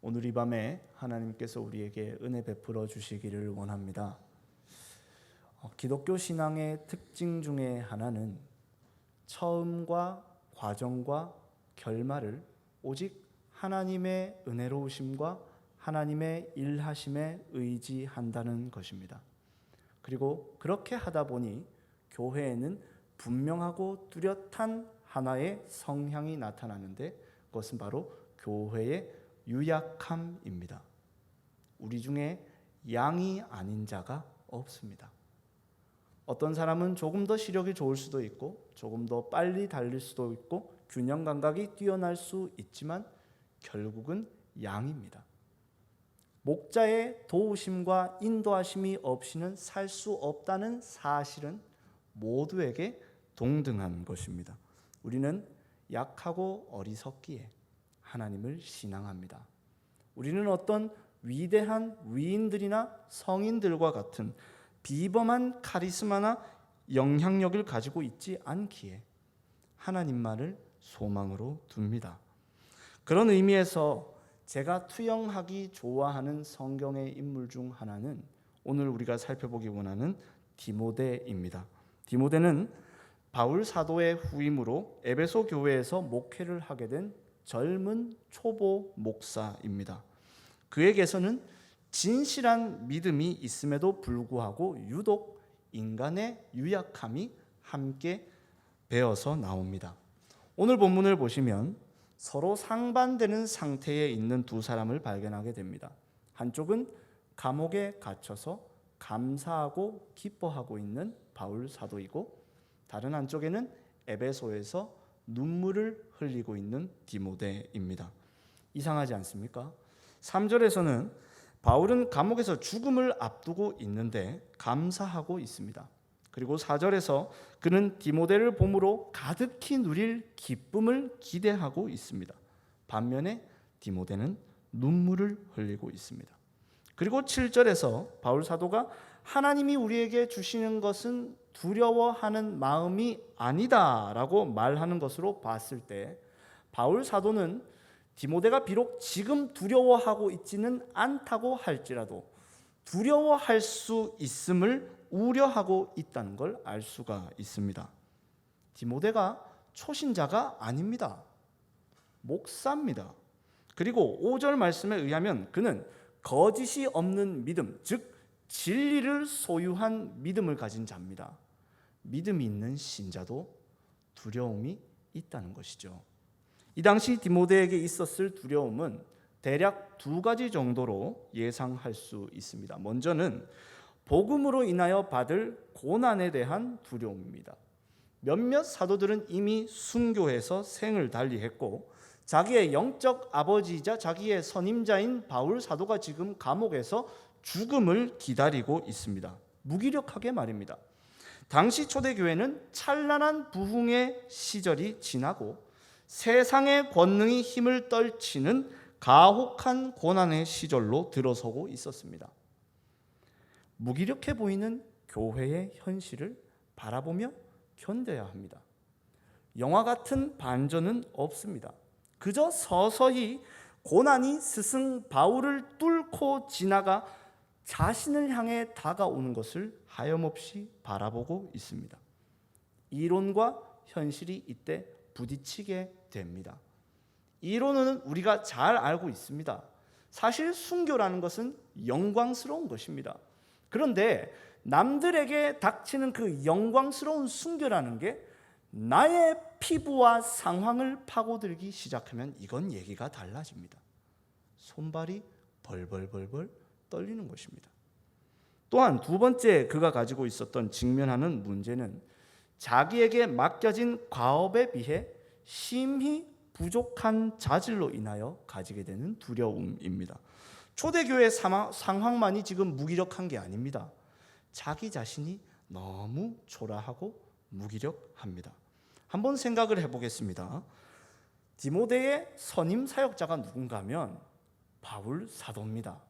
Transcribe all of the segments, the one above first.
오늘 이 밤에 하나님께서 우리에게 은혜 베풀어 주시기를 원합니다. 기독교 신앙의 특징 중에 하나는 처음과 과정과 결말을 오직 하나님의 은혜로우심과 하나님의 일하심에 의지한다는 것입니다. 그리고 그렇게 하다 보니 교회에는 분명하고 뚜렷한 하나의 성향이 나타나는데 그것은 바로 교회의 유약함입니다. 우리 중에 양이 아닌 자가 없습니다. 어떤 사람은 조금 더 시력이 좋을 수도 있고 조금 더 빨리 달릴 수도 있고 균형 감각이 뛰어날 수 있지만 결국은 양입니다. 목자의 도우심과 인도하심이 없이는 살 수 없다는 사실은 모두에게 동등한 것입니다. 우리는 약하고 어리석기에 하나님을 신앙합니다. 우리는 어떤 위대한 위인들이나 성인들과 같은 비범한 카리스마나 영향력을 가지고 있지 않기에 하나님만을 소망으로 둡니다. 그런 의미에서 제가 투영하기 좋아하는 성경의 인물 중 하나는 오늘 우리가 살펴보기 원하는 디모데입니다. 디모데는 바울 사도의 후임으로 에베소 교회에서 목회를 하게 된 젊은 초보 목사입니다. 그에게서는 진실한 믿음이 있음에도 불구하고 유독 인간의 유약함이 함께 배어서 나옵니다. 오늘 본문을 보시면 서로 상반되는 상태에 있는 두 사람을 발견하게 됩니다. 한쪽은 감옥에 갇혀서 감사하고 기뻐하고 있는 바울 사도이고 다른 한쪽에는 에베소에서 눈물을 흘리고 있는 디모데입니다. 이상하지 않습니까? 3절에서는 바울은 감옥에서 죽음을 앞두고 있는데 감사하고 있습니다. 그리고 4절에서 그는 디모데를 봄으로 가득히 누릴 기쁨을 기대하고 있습니다. 반면에 디모데는 눈물을 흘리고 있습니다. 그리고 7절에서 바울 사도가 하나님이 우리에게 주시는 것은 두려워하는 마음이 아니다라고 말하는 것으로 봤을 때 바울 사도는 디모데가 비록 지금 두려워하고 있지는 않다고 할지라도 두려워할 수 있음을 우려하고 있다는 걸 알 수가 있습니다. 디모데가 초신자가 아닙니다. 목사입니다. 그리고 5절 말씀에 의하면 그는 거짓이 없는 믿음, 즉 진리를 소유한 믿음을 가진 자입니다. 믿음이 있는 신자도 두려움이 있다는 것이죠. 이 당시 디모데에게 있었을 두려움은 대략 두 가지 정도로 예상할 수 있습니다. 먼저는 복음으로 인하여 받을 고난에 대한 두려움입니다. 몇몇 사도들은 이미 순교해서 생을 달리했고 자기의 영적 아버지이자 자기의 선임자인 바울 사도가 지금 감옥에서 죽음을 기다리고 있습니다. 무기력하게 말입니다. 당시 초대교회는 찬란한 부흥의 시절이 지나고 세상의 권능이 힘을 떨치는 가혹한 고난의 시절로 들어서고 있었습니다. 무기력해 보이는 교회의 현실을 바라보며 견뎌야 합니다. 영화 같은 반전은 없습니다. 그저 서서히 고난이 스승 바울을 뚫고 지나가 자신을 향해 다가오는 것을 하염없이 바라보고 있습니다. 이론과 현실이 이때 부딪히게 됩니다. 이론은 우리가 잘 알고 있습니다. 사실 순교라는 것은 영광스러운 것입니다. 그런데 남들에게 닥치는 그 영광스러운 순교라는 게 나의 피부와 상황을 파고들기 시작하면 이건 얘기가 달라집니다. 손발이 벌벌벌벌 떨리는 것입니다. 또한 두 번째 그가 가지고 있었던 직면하는 문제는 자기에게 맡겨진 과업에 비해 심히 부족한 자질로 인하여 가지게 되는 두려움입니다. 초대교회 상황만이 지금 무기력한 게 아닙니다. 자기 자신이 너무 초라하고 무기력합니다. 한번 생각을 해보겠습니다. 디모데의 선임 사역자가 누군가 하면 바울 사도입니다.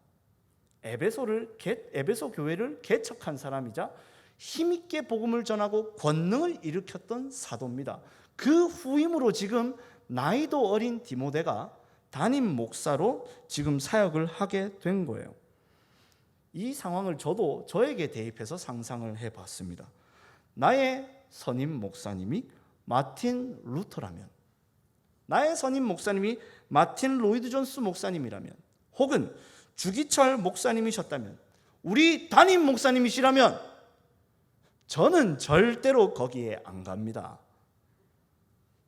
에베소 교회를 개척한 사람이자 힘있게 복음을 전하고 권능을 일으켰던 사도입니다. 그 후임으로 지금 나이도 어린 디모데가 담임 목사로 지금 사역을 하게 된 거예요. 이 상황을 저도 저에게 대입해서 상상을 해봤습니다. 나의 선임 목사님이 마틴 루터라면, 나의 선임 목사님이 마틴 로이드 존스 목사님이라면, 혹은 주기철 목사님이셨다면, 우리 담임 목사님이시라면 저는 절대로 거기에 안 갑니다.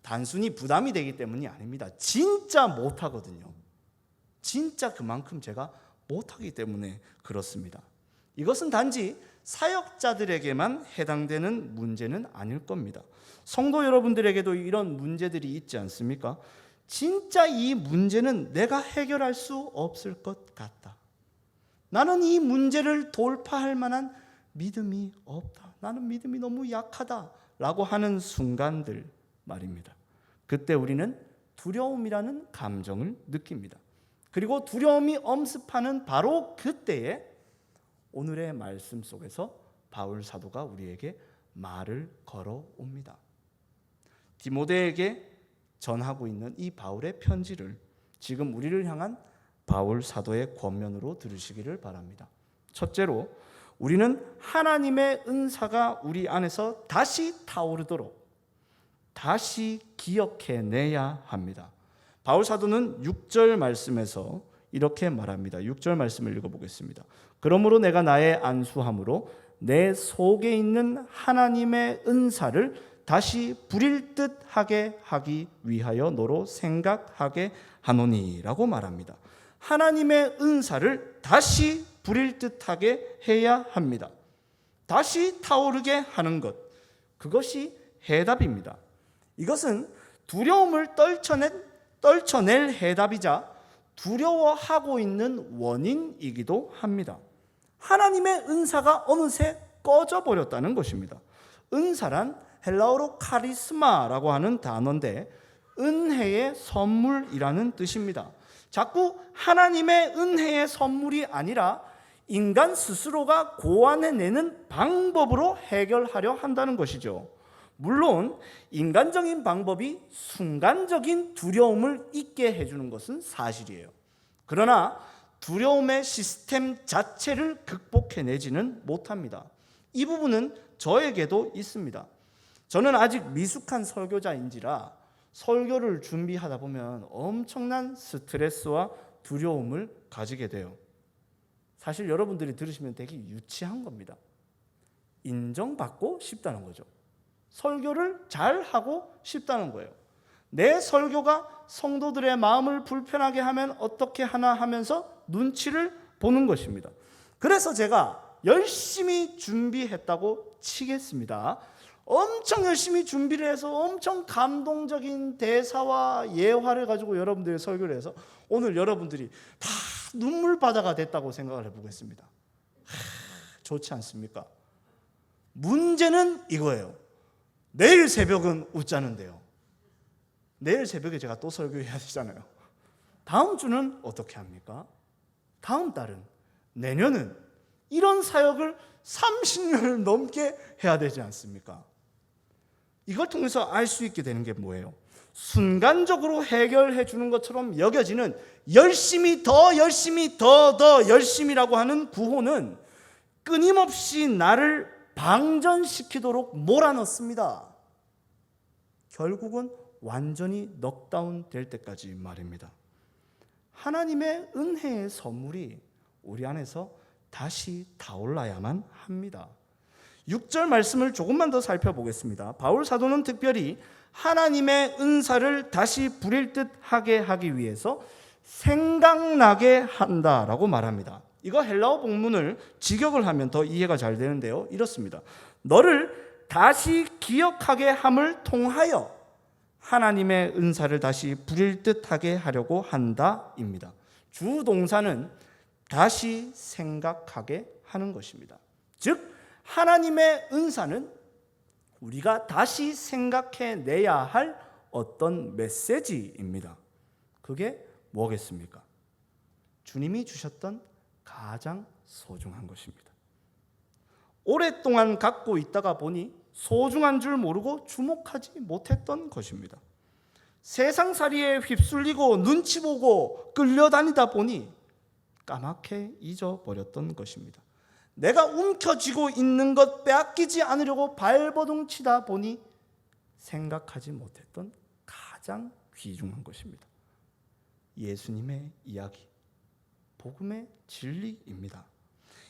단순히 부담이 되기 때문이 아닙니다. 진짜 못하거든요. 진짜 그만큼 제가 못하기 때문에 그렇습니다. 이것은 단지 사역자들에게만 해당되는 문제는 아닐 겁니다. 성도 여러분들에게도 이런 문제들이 있지 않습니까? 진짜 이 문제는 내가 해결할 수 없을 것 같다. 나는 이 문제를 돌파할 만한 믿음이 없다. 나는 믿음이 너무 약하다 라고 하는 순간들 말입니다. 그때 우리는 두려움이라는 감정을 느낍니다. 그리고 두려움이 엄습하는 바로 그때에 오늘의 말씀 속에서 바울 사도가 우리에게 말을 걸어옵니다. 디모데에게 전하고 있는 이 바울의 편지를 지금 우리를 향한 바울 사도의 권면으로 들으시기를 바랍니다. 첫째로, 우리는 하나님의 은사가 우리 안에서 다시 타오르도록 다시 기억해내야 합니다. 바울 사도는 6절 말씀에서 이렇게 말합니다. 6절 말씀을 읽어보겠습니다. 그러므로 내가 나의 안수함으로 내 속에 있는 하나님의 은사를 다시 부릴 듯 하게 하기 위하여 너로 생각하게 하노니 라고 말합니다. 하나님의 은사를 다시 부릴 듯하게 해야 합니다. 다시 타오르게 하는 것, 그것이 해답입니다. 이것은 두려움을 떨쳐낼 해답이자 두려워하고 있는 원인이기도 합니다. 하나님의 은사가 어느새 꺼져버렸다는 것입니다. 은사란 헬라어로 카리스마라고 하는 단어인데 은혜의 선물이라는 뜻입니다. 자꾸 하나님의 은혜의 선물이 아니라 인간 스스로가 고안해내는 방법으로 해결하려 한다는 것이죠. 물론 인간적인 방법이 순간적인 두려움을 잊게 해주는 것은 사실이에요. 그러나 두려움의 시스템 자체를 극복해내지는 못합니다. 이 부분은 저에게도 있습니다. 저는 아직 미숙한 설교자인지라 설교를 준비하다 보면 엄청난 스트레스와 두려움을 가지게 돼요. 사실 여러분들이 들으시면 되게 유치한 겁니다. 인정받고 싶다는 거죠. 설교를 잘하고 싶다는 거예요. 내 설교가 성도들의 마음을 불편하게 하면 어떻게 하나 하면서 눈치를 보는 것입니다. 그래서 제가 열심히 준비했다고 치겠습니다. 엄청 열심히 준비를 해서 엄청 감동적인 대사와 예화를 가지고 여러분들의 설교를 해서 오늘 여러분들이 다 눈물바다가 됐다고 생각을 해보겠습니다. 좋지 않습니까? 문제는 이거예요. 내일 새벽은 웃자는데요. 내일 새벽에 제가 또 설교해야 되잖아요. 다음 주는 어떻게 합니까? 다음 달은, 내년은 이런 사역을 30년을 넘게 해야 되지 않습니까? 이걸 통해서 알 수 있게 되는 게 뭐예요? 순간적으로 해결해 주는 것처럼 여겨지는 열심히 더 열심히라고 하는 구호는 끊임없이 나를 방전시키도록 몰아넣습니다. 결국은 완전히 넉다운 될 때까지 말입니다. 하나님의 은혜의 선물이 우리 안에서 다시 타올라야만 합니다. 6절 말씀을 조금만 더 살펴보겠습니다. 바울 사도는 특별히 하나님의 은사를 다시 부릴 듯 하게 하기 위해서 생각나게 한다라고 말합니다. 이거 헬라어 본문을 직역을 하면 더 이해가 잘 되는데요. 이렇습니다. 너를 다시 기억하게 함을 통하여 하나님의 은사를 다시 부릴 듯하게 하려고 한다입니다. 주동사는 다시 생각하게 하는 것입니다. 즉 하나님의 은사는 우리가 다시 생각해내야 할 어떤 메시지입니다. 그게 뭐겠습니까? 주님이 주셨던 가장 소중한 것입니다. 오랫동안 갖고 있다가 보니 소중한 줄 모르고 주목하지 못했던 것입니다. 세상살이에 휩쓸리고 눈치 보고 끌려다니다 보니 까맣게 잊어버렸던 것입니다. 내가 움켜쥐고 있는 것 빼앗기지 않으려고 발버둥 치다 보니 생각하지 못했던 가장 귀중한 것입니다. 예수님의 이야기, 복음의 진리입니다.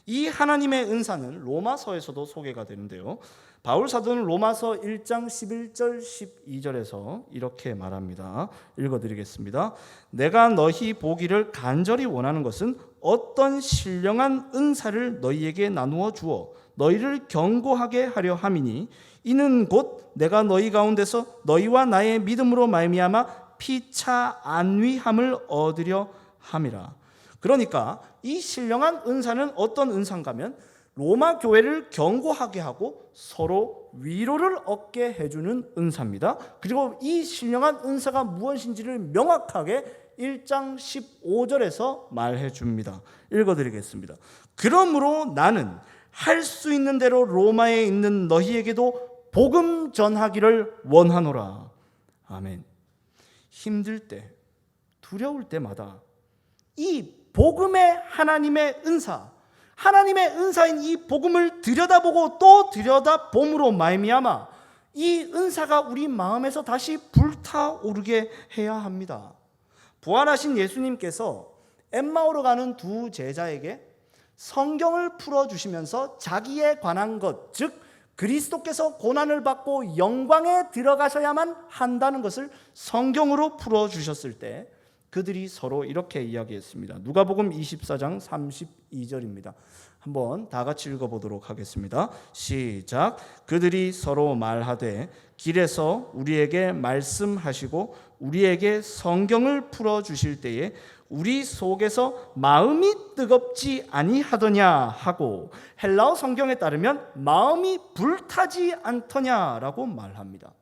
이 하나님의 은사는 로마서에서도 소개가 되는데요. 바울 사도는 로마서 1장 11절 12절에서 이렇게 말합니다. 읽어드리겠습니다. 내가 너희 보기를 간절히 원하는 것은 어떤 신령한 은사를 너희에게 나누어 주어 너희를 견고하게 하려 함이니 이는 곧 내가 너희 가운데서 너희와 나의 믿음으로 말미암아 피차 안위함을 얻으려 함이라. 그러니까 이 신령한 은사는 어떤 은사인가면 로마 교회를 견고하게 하고 서로 위로를 얻게 해주는 은사입니다. 그리고 이 신령한 은사가 무엇인지를 명확하게 1장 15절에서 말해 줍니다. 읽어드리겠습니다. 그러므로 나는 할 수 있는 대로 로마에 있는 너희에게도 복음 전하기를 원하노라. 아멘. 힘들 때, 두려울 때마다 이 복음의 하나님의 은사, 하나님의 은사인 이 복음을 들여다보고 또 들여다봄으로 말미암아 이 은사가 우리 마음에서 다시 불타오르게 해야 합니다. 부활하신 예수님께서 엠마오로 가는 두 제자에게 성경을 풀어주시면서 자기에 관한 것, 즉 그리스도께서 고난을 받고 영광에 들어가셔야만 한다는 것을 성경으로 풀어주셨을 때 그들이 서로 이렇게 이야기했습니다. 누가복음 24장 32절입니다. 한번 다 같이 읽어보도록 하겠습니다. 시작. 그들이 서로 말하되 길에서 우리에게 말씀하시고 우리에게 성경을 풀어주실 때에 우리 속에서 마음이 뜨겁지 아니하더냐 하고, 헬라어 성경에 따르면 마음이 불타지 않더냐라고 말합니다.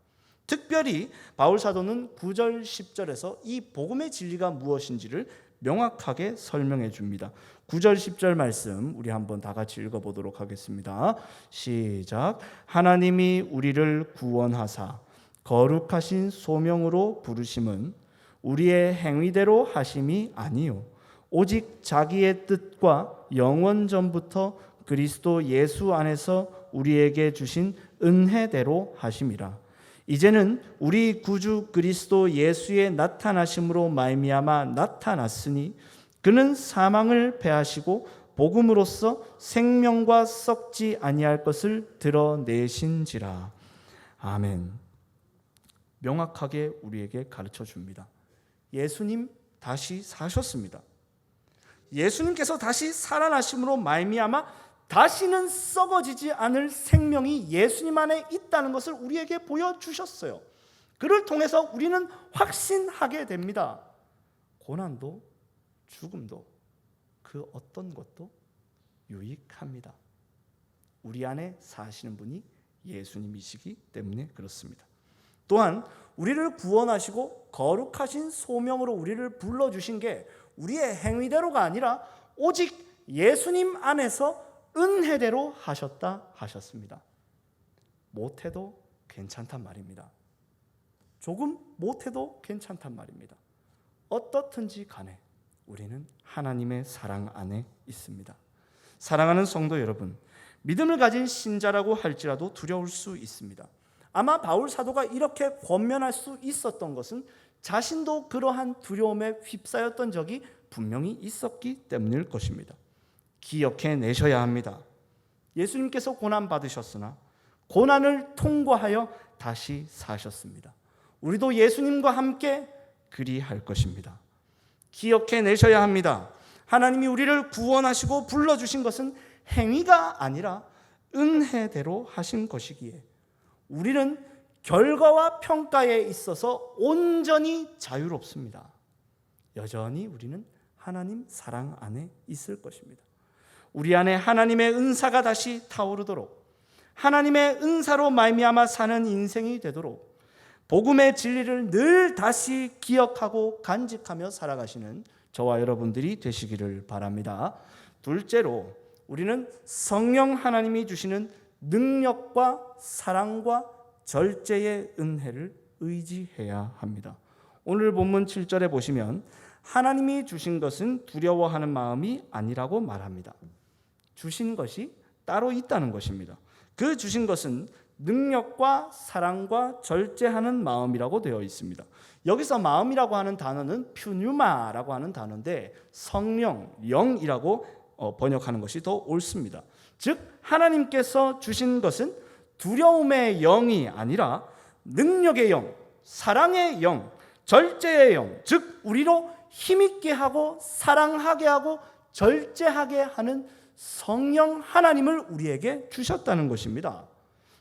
특별히 바울 사도는 9절 10절에서 이 복음의 진리가 무엇인지를 명확하게 설명해 줍니다. 9절 10절 말씀 우리 한번 다 같이 읽어보도록 하겠습니다. 시작. 하나님이 우리를 구원하사 거룩하신 소명으로 부르심은 우리의 행위대로 하심이 아니요 오직 자기의 뜻과 영원 전부터 그리스도 예수 안에서 우리에게 주신 은혜대로 하심이라. 이제는 우리 구주 그리스도 예수의 나타나심으로 말미암아 나타났으니 그는 사망을 패하시고 복음으로써 생명과 썩지 아니할 것을 드러내신지라. 아멘. 명확하게 우리에게 가르쳐 줍니다. 예수님 다시 사셨습니다. 예수님께서 다시 살아나심으로 말미암아 다시는 썩어지지 않을 생명이 예수님 안에 있다는 것을 우리에게 보여주셨어요. 그를 통해서 우리는 확신하게 됩니다. 고난도 죽음도 그 어떤 것도 유익합니다. 우리 안에 사시는 분이 예수님이시기 때문에 그렇습니다. 또한 우리를 구원하시고 거룩하신 소명으로 우리를 불러주신 게 우리의 행위대로가 아니라 오직 예수님 안에서 은혜대로 하셨다 하셨습니다. 못해도 괜찮단 말입니다. 조금 못해도 괜찮단 말입니다. 어떻든지 간에 우리는 하나님의 사랑 안에 있습니다. 사랑하는 성도 여러분, 믿음을 가진 신자라고 할지라도 두려울 수 있습니다. 아마 바울 사도가 이렇게 권면할 수 있었던 것은 자신도 그러한 두려움에 휩싸였던 적이 분명히 있었기 때문일 것입니다. 기억해내셔야 합니다. 예수님께서 고난받으셨으나 고난을 통과하여 다시 사셨습니다. 우리도 예수님과 함께 그리할 것입니다. 기억해내셔야 합니다. 하나님이 우리를 구원하시고 불러주신 것은 행위가 아니라 은혜대로 하신 것이기에 우리는 결과와 평가에 있어서 온전히 자유롭습니다. 여전히 우리는 하나님 사랑 안에 있을 것입니다. 우리 안에 하나님의 은사가 다시 타오르도록, 하나님의 은사로 말미암아 사는 인생이 되도록 복음의 진리를 늘 다시 기억하고 간직하며 살아가시는 저와 여러분들이 되시기를 바랍니다. 둘째로 우리는 성령 하나님이 주시는 능력과 사랑과 절제의 은혜를 의지해야 합니다. 오늘 본문 7절에 보시면 하나님이 주신 것은 두려워하는 마음이 아니라고 말합니다. 주신 것이 따로 있다는 것입니다. 그 주신 것은 능력과 사랑과 절제하는 마음이라고 되어 있습니다. 여기서 마음이라고 하는 단어는 퓨뉴마라고 하는 단어인데 성령, 영이라고 번역하는 것이 더 옳습니다. 즉 하나님께서 주신 것은 두려움의 영이 아니라 능력의 영, 사랑의 영, 절제의 영, 즉 우리로 힘있게 하고 사랑하게 하고 절제하게 하는 성령 하나님을 우리에게 주셨다는 것입니다.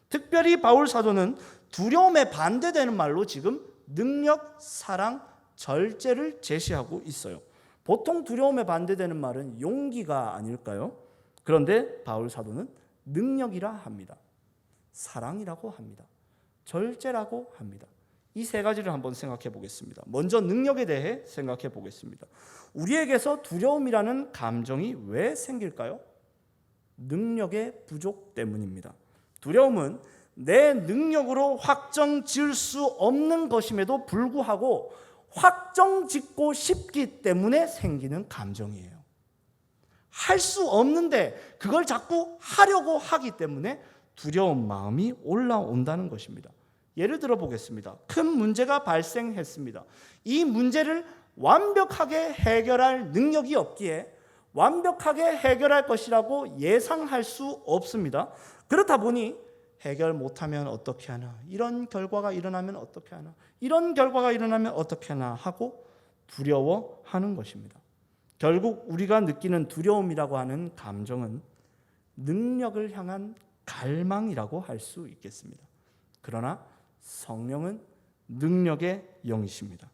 특별히 바울 사도는 두려움에 반대되는 말로 지금 능력, 사랑, 절제를 제시하고 있어요. 보통 두려움에 반대되는 말은 용기가 아닐까요? 그런데 바울 사도는 능력이라 합니다. 사랑이라고 합니다. 절제라고 합니다. 이 세 가지를 한번 생각해 보겠습니다. 먼저 능력에 대해 생각해 보겠습니다. 우리에게서 두려움이라는 감정이 왜 생길까요? 능력의 부족 때문입니다. 두려움은 내 능력으로 확정 지을 수 없는 것임에도 불구하고 확정 짓고 싶기 때문에 생기는 감정이에요. 할 수 없는데 그걸 자꾸 하려고 하기 때문에 두려운 마음이 올라온다는 것입니다. 예를 들어 보겠습니다. 큰 문제가 발생했습니다. 이 문제를 완벽하게 해결할 능력이 없기에 완벽하게 해결할 것이라고 예상할 수 없습니다. 그렇다 보니 해결 못하면 어떻게 하나, 이런 결과가 일어나면 어떻게 하나, 이런 결과가 일어나면 어떻게 하나 하고 두려워하는 것입니다. 결국 우리가 느끼는 두려움이라고 하는 감정은 능력을 향한 갈망이라고 할 수 있겠습니다. 그러나 성령은 능력의 영이십니다.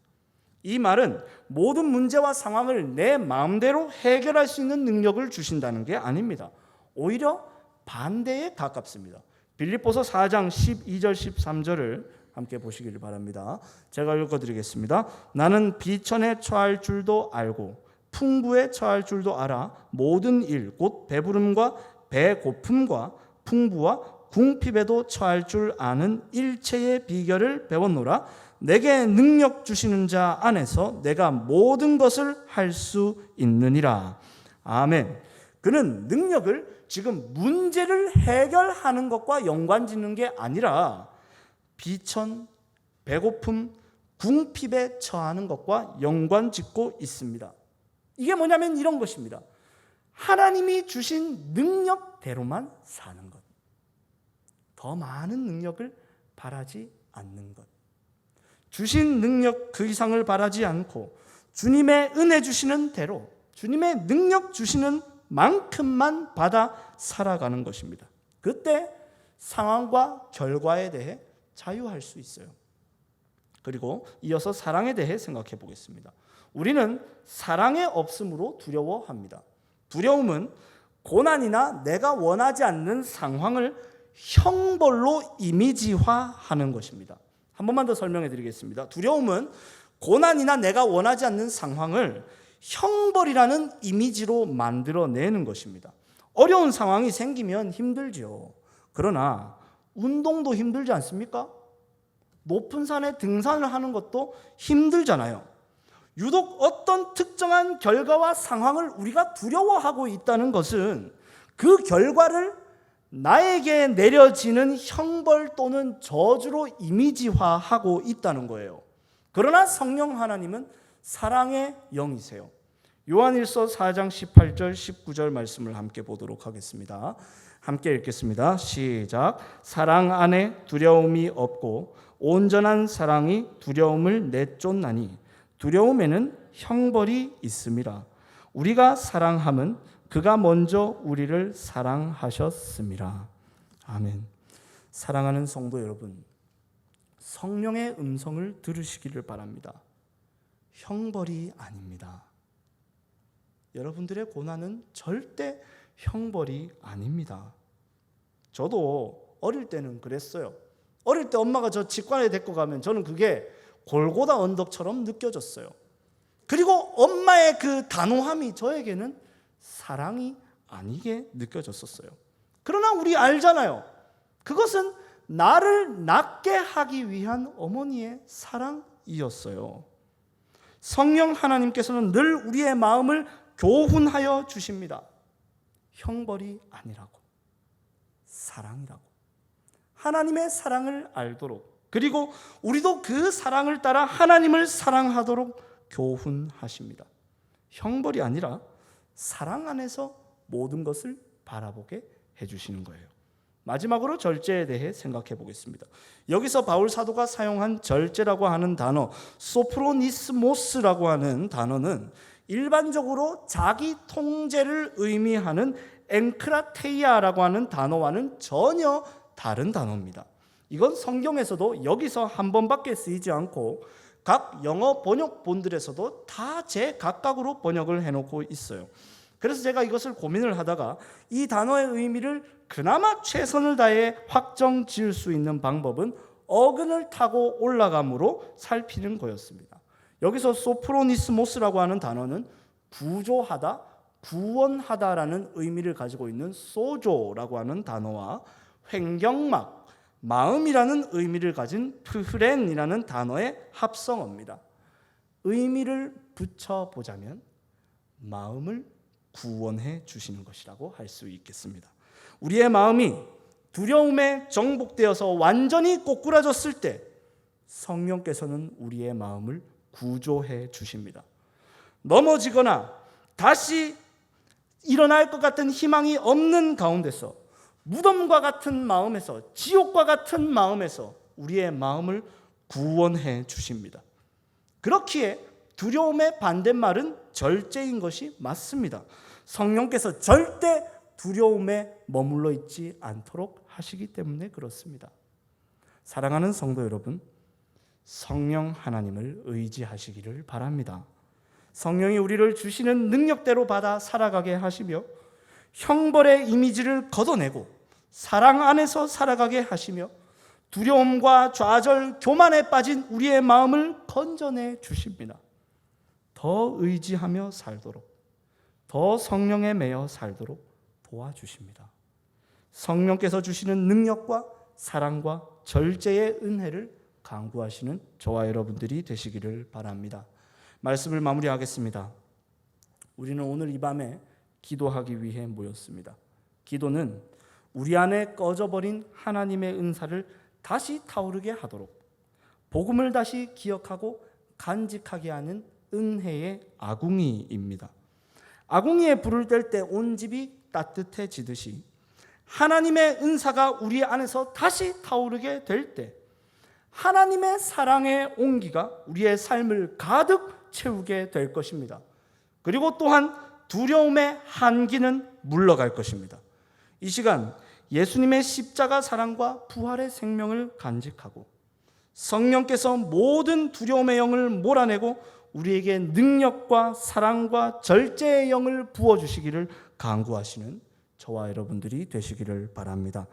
이 말은 모든 문제와 상황을 내 마음대로 해결할 수 있는 능력을 주신다는 게 아닙니다. 오히려 반대에 가깝습니다. 빌립보서 4장 12절 13절을 함께 보시기를 바랍니다. 제가 읽어드리겠습니다. 나는 비천에 처할 줄도 알고 풍부에 처할 줄도 알아 모든 일 곧 배부름과 배고픔과 풍부와 궁핍에도 처할 줄 아는 일체의 비결을 배웠노라. 내게 능력 주시는 자 안에서 내가 모든 것을 할 수 있느니라. 아멘. 그는 능력을 지금 문제를 해결하는 것과 연관짓는 게 아니라 비천, 배고픔, 궁핍에 처하는 것과 연관짓고 있습니다. 이게 뭐냐면 이런 것입니다. 하나님이 주신 능력대로만 사는 것. 더 많은 능력을 바라지 않는 것. 주신 능력 그 이상을 바라지 않고 주님의 은혜 주시는 대로 주님의 능력 주시는 만큼만 받아 살아가는 것입니다. 그때 상황과 결과에 대해 자유할 수 있어요. 그리고 이어서 사랑에 대해 생각해 보겠습니다. 우리는 사랑의 없음으로 두려워합니다. 두려움은 고난이나 내가 원하지 않는 상황을 형벌로 이미지화하는 것입니다. 한 번만 더 설명해 드리겠습니다. 두려움은 고난이나 내가 원하지 않는 상황을 형벌이라는 이미지로 만들어내는 것입니다. 어려운 상황이 생기면 힘들죠. 그러나 운동도 힘들지 않습니까? 높은 산에 등산을 하는 것도 힘들잖아요. 유독 어떤 특정한 결과와 상황을 우리가 두려워하고 있다는 것은 그 결과를 나에게 내려지는 형벌 또는 저주로 이미지화하고 있다는 거예요. 그러나 성령 하나님은 사랑의 영이세요. 요한일서 4장 18절 19절 말씀을 함께 보도록 하겠습니다. 함께 읽겠습니다. 시작. 사랑 안에 두려움이 없고 온전한 사랑이 두려움을 내쫓나니 두려움에는 형벌이 있음이라. 우리가 사랑함은 그가 먼저 우리를 사랑하셨음이라. 아멘. 사랑하는 성도 여러분, 성령의 음성을 들으시기를 바랍니다. 형벌이 아닙니다. 여러분들의 고난은 절대 형벌이 아닙니다. 저도 어릴 때는 그랬어요. 어릴 때 엄마가 저 직관에 데리고 가면 저는 그게 골고다 언덕처럼 느껴졌어요. 그리고 엄마의 그 단호함이 저에게는 사랑이 아니게 느껴졌었어요. 그러나 우리 알잖아요. 그것은 나를 낫게 하기 위한 어머니의 사랑이었어요. 성령 하나님께서는 늘 우리의 마음을 교훈하여 주십니다. 형벌이 아니라고, 사랑이라고. 하나님의 사랑을 알도록, 그리고 우리도 그 사랑을 따라 하나님을 사랑하도록 교훈하십니다. 형벌이 아니라 사랑 안에서 모든 것을 바라보게 해주시는 거예요. 마지막으로 절제에 대해 생각해 보겠습니다. 여기서 바울 사도가 사용한 절제라고 하는 단어, 소프로니스모스라고 하는 단어는 일반적으로 자기 통제를 의미하는 앵크라테이아라고 하는 단어와는 전혀 다른 단어입니다. 이건 성경에서도 여기서 한 번밖에 쓰이지 않고 각 영어 번역본들에서도 다 제각각으로 번역을 해놓고 있어요. 그래서 제가 이것을 고민을 하다가 이 단어의 의미를 그나마 최선을 다해 확정 지을 수 있는 방법은 어근을 타고 올라감으로 살피는 거였습니다. 여기서 소프로니스모스라고 하는 단어는 구조하다, 구원하다라는 의미를 가지고 있는 소조라고 하는 단어와 횡격막, 마음이라는 의미를 가진 프흐렌이라는 단어의 합성어입니다. 의미를 붙여보자면 마음을 구원해 주시는 것이라고 할 수 있겠습니다. 우리의 마음이 두려움에 정복되어서 완전히 꼬꾸라졌을 때 성령께서는 우리의 마음을 구조해 주십니다. 넘어지거나 다시 일어날 것 같은 희망이 없는 가운데서, 무덤과 같은 마음에서, 지옥과 같은 마음에서 우리의 마음을 구원해 주십니다. 그렇기에 두려움의 반대말은 절제인 것이 맞습니다. 성령께서 절대 두려움에 머물러 있지 않도록 하시기 때문에 그렇습니다. 사랑하는 성도 여러분, 성령 하나님을 의지하시기를 바랍니다. 성령이 우리를 주시는 능력대로 받아 살아가게 하시며 형벌의 이미지를 걷어내고 사랑 안에서 살아가게 하시며 두려움과 좌절, 교만에 빠진 우리의 마음을 건져내 주십니다. 더 의지하며 살도록, 더 성령에 매여 살도록 도와주십니다. 성령께서 주시는 능력과 사랑과 절제의 은혜를 강구하시는 저와 여러분들이 되시기를 바랍니다. 말씀을 마무리하겠습니다. 우리는 오늘 이 밤에 기도하기 위해 모였습니다. 기도는 우리 안에 꺼져버린 하나님의 은사를 다시 타오르게 하도록, 복음을 다시 기억하고 간직하게 하는 은혜의 아궁이입니다. 아궁이에 불을 뗄 때 온 집이 따뜻해지듯이 하나님의 은사가 우리 안에서 다시 타오르게 될 때 하나님의 사랑의 온기가 우리의 삶을 가득 채우게 될 것입니다. 그리고 또한 두려움의 한기는 물러갈 것입니다. 이 시간 예수님의 십자가 사랑과 부활의 생명을 간직하고 성령께서 모든 두려움의 영을 몰아내고 우리에게 능력과 사랑과 절제의 영을 부어주시기를 간구하시는 저와 여러분들이 되시기를 바랍니다.